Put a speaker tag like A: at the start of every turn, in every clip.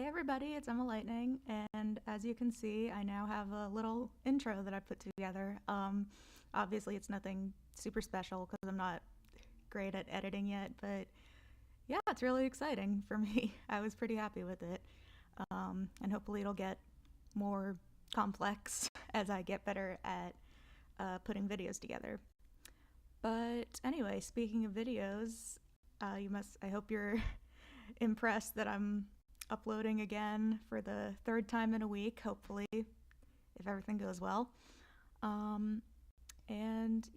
A: Hey everybody, it's Emma Lightning, and as you can see, I now have a little intro that I put together. Obviously, it's nothing super special because I'm not great at editing yet, but yeah, it's really exciting for me. I was pretty happy with it, and hopefully, it'll get more complex as I get better at putting videos together. But anyway, speaking of videos, I hope you're impressed that I'm uploading again for the third time in a week, hopefully, if everything goes well. And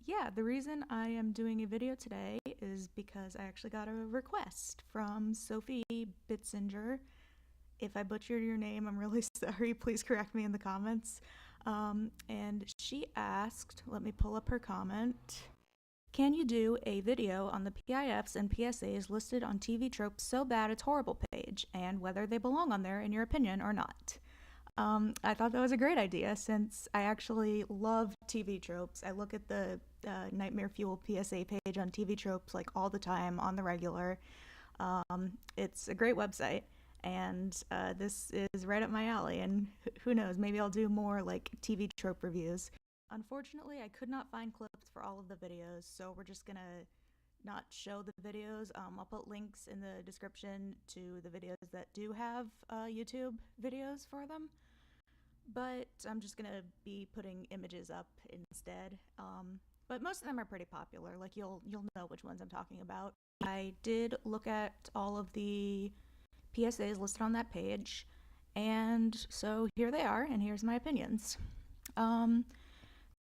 A: yeah, the reason I am doing a video today is because I actually got a request from Sophie Bitzinger. If I butchered your name, I'm really sorry. Please correct me in the comments. And she asked, let me pull up her comment. Can you do a video on the PIFs and PSAs listed on TV Trope's So Bad It's Horrible page, and whether they belong on there in your opinion or not? I thought that was a great idea since I actually love TV Tropes. I look at the Nightmare Fuel PSA page on TV Tropes like all the time on the regular. It's a great website, and this is right up my alley, and who knows, maybe I'll do more like TV Trope reviews. Unfortunately, I could not find clips for all of the videos, so we're just gonna not show the videos. I'll put links in the description to the videos that do have YouTube videos for them, but I'm just gonna be putting images up instead. But most of them are pretty popular, like you'll know which ones I'm talking about. I did look at all of the PSAs listed on that page, and so here they are, and here's my opinions.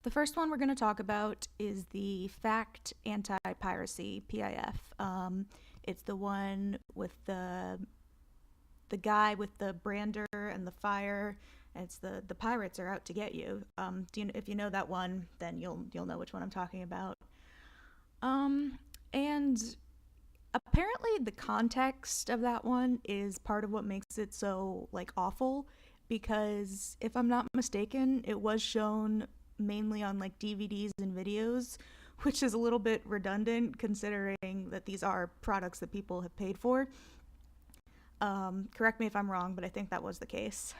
A: The first one we're going to talk about is the Fact Anti-Piracy PIF. It's the one with the guy with the brander and the fire. And it's the pirates are out to get you. If you know that one, then you'll know which one I'm talking about. And apparently the context of that one is part of what makes it so like awful, because if I'm not mistaken, it was shown mainly on like DVDs and videos, which is a little bit redundant considering that these are products that people have paid for. Correct me if I'm wrong, but I think that was the case.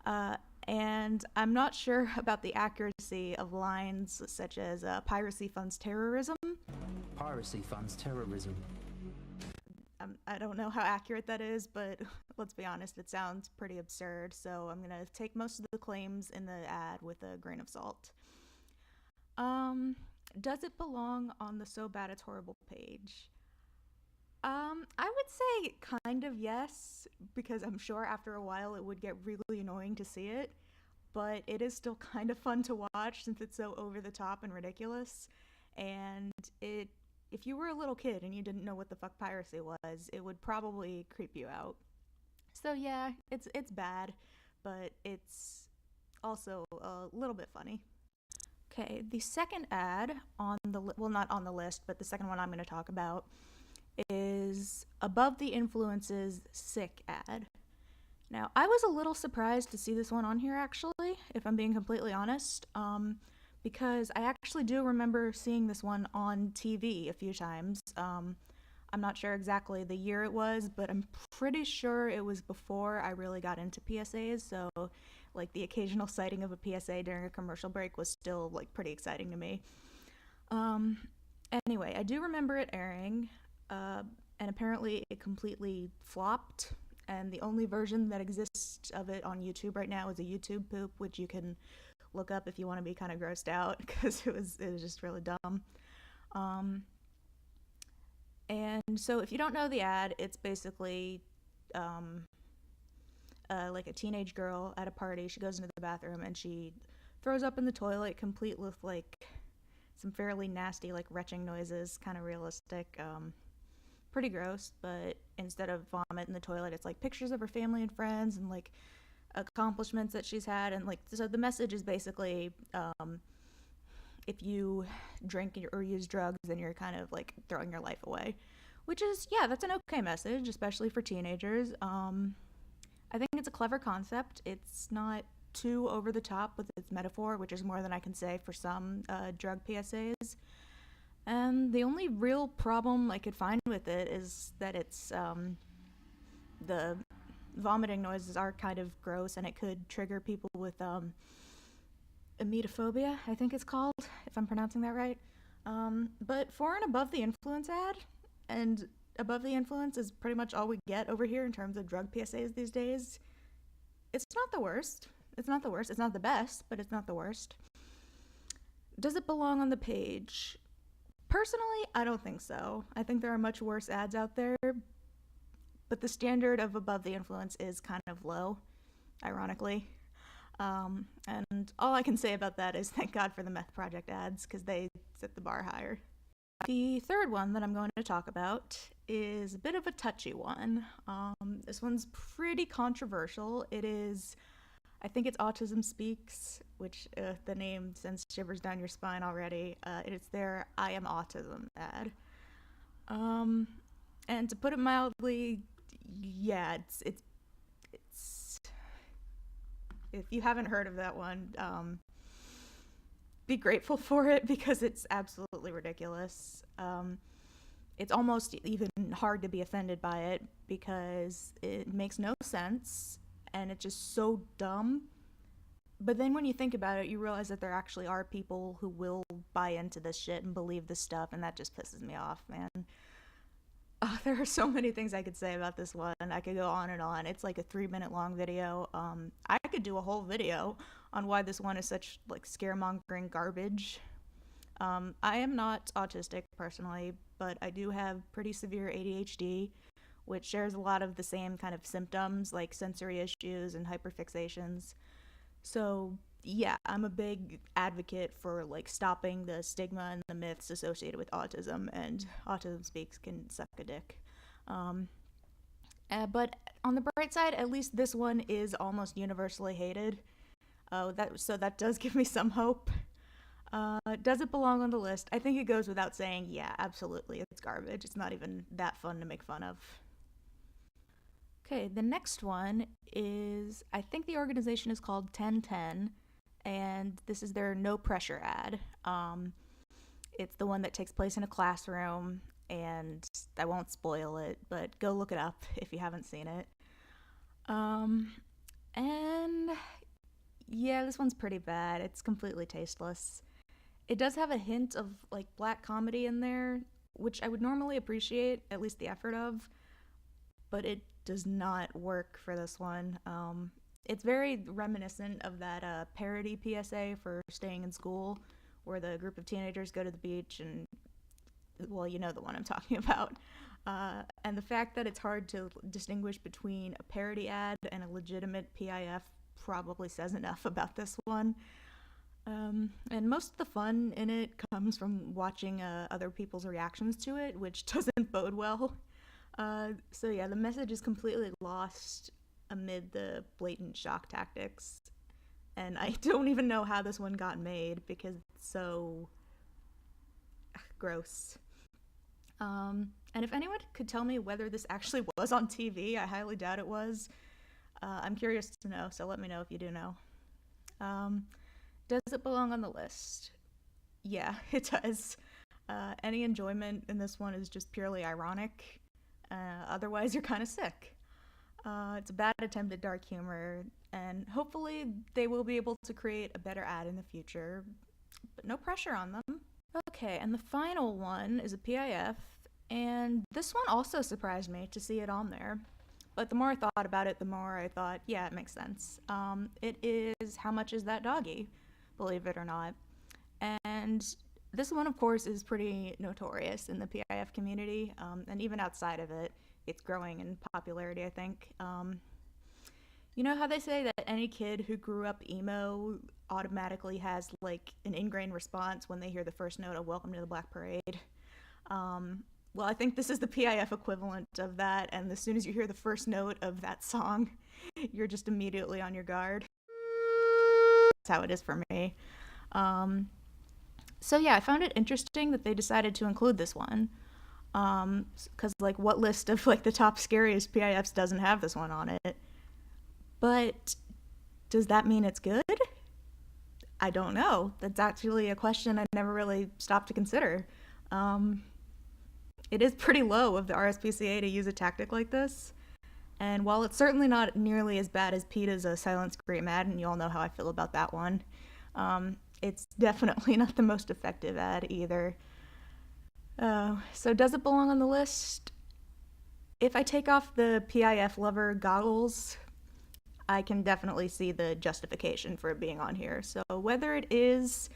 A: And I'm not sure about the accuracy of lines such as piracy funds terrorism.
B: Piracy funds terrorism.
A: I don't know how accurate that is, but let's be honest, it sounds pretty absurd, so I'm gonna take most of the claims in the ad with a grain of salt. Does it belong on the So Bad It's Horrible page? I would say kind of yes, because I'm sure after a while it would get really annoying to see it, but it is still kind of fun to watch since it's so over the top and ridiculous, and if you were a little kid and you didn't know what the fuck piracy was, it would probably creep you out. So yeah, it's bad, but it's also a little bit funny. Okay, the second ad on the not on the list, but the second one I'm going to talk about is Above the Influences Sick ad. Now, I was a little surprised to see this one on here actually, if I'm being completely honest. Because I actually do remember seeing this one on TV a few times. I'm not sure exactly the year it was, but I'm pretty sure it was before I really got into PSAs, so like the occasional sighting of a PSA during a commercial break was still like pretty exciting to me. Anyway, I do remember it airing, and apparently it completely flopped, and the only version that exists of it on YouTube right now is a YouTube poop, which you can look up if you want to be kind of grossed out, because it was just really dumb. And so if you don't know the ad, it's basically like a teenage girl at a party. She goes into the bathroom and she throws up in the toilet, complete with like some fairly nasty like retching noises, kind of realistic. Pretty gross, but instead of vomit in the toilet, it's like pictures of her family and friends and like accomplishments that she's had, and like so the message is basically if you drink or use drugs, then you're kind of like throwing your life away, which is, yeah, that's an okay message, especially for teenagers. I think it's a clever concept. It's not too over the top with its metaphor, which is more than I can say for some drug PSAs. And the only real problem I could find with it is that it's the vomiting noises are kind of gross, and it could trigger people with emetophobia, I think it's called, if I'm pronouncing that right. But for an above the influence ad, and above the influence is pretty much all we get over here in terms of drug PSAs these days, it's not the worst. It's not the worst. It's not the best, but it's not the worst. Does it belong on the page? Personally, I don't think so. I think there are much worse ads out there, but the standard of above the influence is kind of low, ironically. And all I can say about that is thank God for the Meth Project ads, because they set the bar higher. The third one that I'm going to talk about is a bit of a touchy one. This one's pretty controversial. It is, I think it's Autism Speaks, which the name sends shivers down your spine already. It's their I Am Autism ad. And to put it mildly, yeah, it's if you haven't heard of that one, be grateful for it, because it's absolutely ridiculous. It's almost even hard to be offended by it because it makes no sense and it's just so dumb. But then when you think about it, you realize that there actually are people who will buy into this shit and believe this stuff, and that just pisses me off, man. There are so many things I could say about this one. I could go on and on. It's like a 3-minute long video. I could do a whole video on why this one is such like scaremongering garbage. I am not autistic personally, but I do have pretty severe ADHD, which shares a lot of the same kind of symptoms like sensory issues and hyperfixations. So yeah, I'm a big advocate for like stopping the stigma and the myths associated with autism, and Autism Speaks can suck a dick. But on the bright side, at least this one is almost universally hated. So that does give me some hope. Does it belong on the list? I think it goes without saying, yeah, absolutely, it's garbage. It's not even that fun to make fun of. Okay, the next one is, I think the organization is called 1010, and this is their no pressure ad. It's the one that takes place in a classroom, and I won't spoil it, but go look it up if you haven't seen it. And yeah, this one's pretty bad. It's completely tasteless. It does have a hint of like black comedy in there, which I would normally appreciate, at least the effort of, but it does not work for this one. It's very reminiscent of that parody PSA for staying in school, where the group of teenagers go to the beach and, well, you know the one I'm talking about. And the fact that it's hard to distinguish between a parody ad and a legitimate PIF probably says enough about this one. And most of the fun in it comes from watching other people's reactions to it, which doesn't bode well. So yeah, the message is completely lost amid the blatant shock tactics. And I don't even know how this one got made because it's so gross. And if anyone could tell me whether this actually was on TV, I highly doubt it was. I'm curious to know, so let me know if you do know. Does it belong on the list? Yeah, it does. Any enjoyment in this one is just purely ironic. Otherwise, you're kind of sick. It's a bad attempt at dark humor, and hopefully they will be able to create a better ad in the future, but no pressure on them. Okay, and the final one is a PIF, and this one also surprised me to see it on there. But the more I thought about it, the more I thought, yeah, it makes sense. It is How Much Is That Doggy? Believe it or not. And this one, of course, is pretty notorious in the PIF community, and even outside of it, it's growing in popularity, I think. You know how they say that any kid who grew up emo automatically has, like, an ingrained response when they hear the first note of Welcome to the Black Parade? Well, I think this is the PIF equivalent of that, and as soon as you hear the first note of that song, you're just immediately on your guard. That's how it is for me. So yeah, I found it interesting that they decided to include this one. Because, like, what list of, like, the top scariest PIFs doesn't have this one on it? But does that mean it's good? I don't know. That's actually a question I never really stopped to consider. It is pretty low of the RSPCA to use a tactic like this. And while it's certainly not nearly as bad as PETA's A Silent Scream ad, and you all know how I feel about that one, it's definitely not the most effective ad either. So does it belong on the list? If I take off the PIF lover goggles, I can definitely see the justification for it being on here. So whether it is,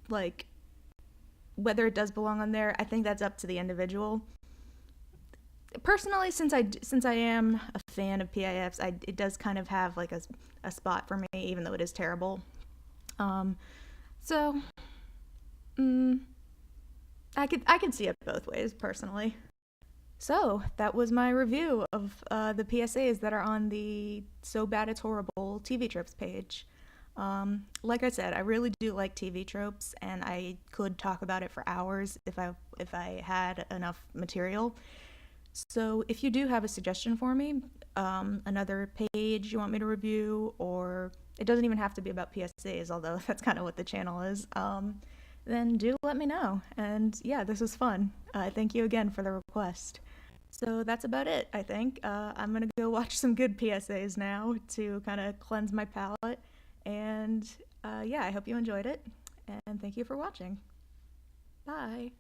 A: like, whether it does belong on there, I think that's up to the individual. Personally, since I am a fan of PIFs, it does kind of have like a spot for me, even though it is terrible. So, I could see it both ways personally. So that was my review of the PSAs that are on the So Bad It's Horrible TV Tropes page. Like I said, I really do like TV tropes, and I could talk about it for hours if I had enough material. So if you do have a suggestion for me, another page you want me to review, or it doesn't even have to be about PSAs, although that's kind of what the channel is, then do let me know. And yeah, this was fun. Thank you again for the request. So that's about it, I think. I'm going to go watch some good PSAs now to kind of cleanse my palate. And yeah, I hope you enjoyed it. And thank you for watching. Bye.